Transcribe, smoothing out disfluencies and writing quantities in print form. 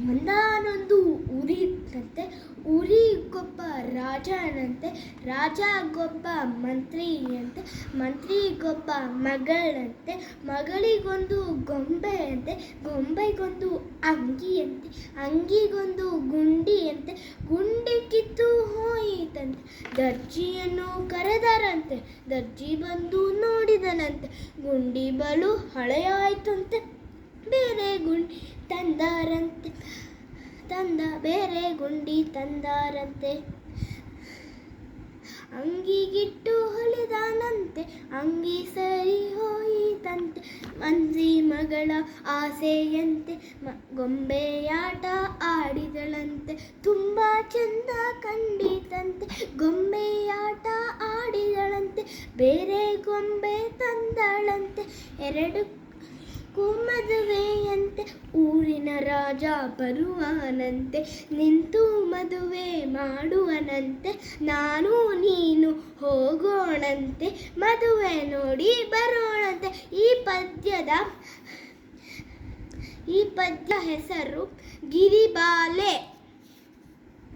ಒಂದಾನೊಂದು ಊರಿತ್ತಂತೆ. ಊರಿಗೊಬ್ಬ ರಾಜನಂತೆ. ರಾಜಗೊಬ್ಬ ಮಂತ್ರಿಯಂತೆ. ಮಂತ್ರಿಗೊಬ್ಬ ಮಗಳಂತೆ. ಮಗಳಿಗೊಂದು ಗೊಂಬೆಯಂತೆ. ಗೊಂಬೆಗೊಂದು ಅಂಗಿಯಂತೆ. ಅಂಗಿಗೊಂದು ಗುಂಡಿಯಂತೆ. ಗುಂಡಿ ಕಿತ್ತು ಹೋಯಿತಂತೆ. ದರ್ಜಿಯನ್ನು ಕರೆದರಂತೆ. ದರ್ಜಿ ಬಂದು ನೋಡಿದನಂತೆ. ಗುಂಡಿ ಬಲು ಹಳೆಯಾಯ್ತಂತೆ. ಬೇರೆ ಗುಂಡಿ ತಂದಾರಂತೆ. ಬೇರೆ ಗುಂಡಿ ತಂದಾರಂತೆ. ಅಂಗಿಗಿಟ್ಟು ಹೊಲಿದಾನಂತೆ. ಅಂಗಿ ಸರಿ ಹೋಯಿತಂತೆ. ಮಂಜಿ ಮಗಳ ಆಸೆಯಂತೆ ಗೊಂಬೆಯಾಟ ಆಡಿದಳಂತೆ. ತುಂಬ ಚಂದ ಕಂಡಿತಂತೆ. ಗೊಂಬೆಯಾಟ ಆಡಿದಳಂತೆ. ಬೇರೆ ಗೊಂಬೆ ತಂದಳಂತೆ. ಎರಡು ಮದುವೆಯಂತೆ. ಊರಿನ ರಾಜ ಬರುವನಂತೆ. ನಿಂತು ಮದುವೆ ಮಾಡುವನಂತೆ. ನಾನು ನೀನು ಹೋಗೋಣಂತೆ. ಮದುವೆ ನೋಡಿ ಬರೋಣಂತೆ. ಈ ಪದ್ಯ ಹೆಸರು ಗಿರಿಬಾಲೆ.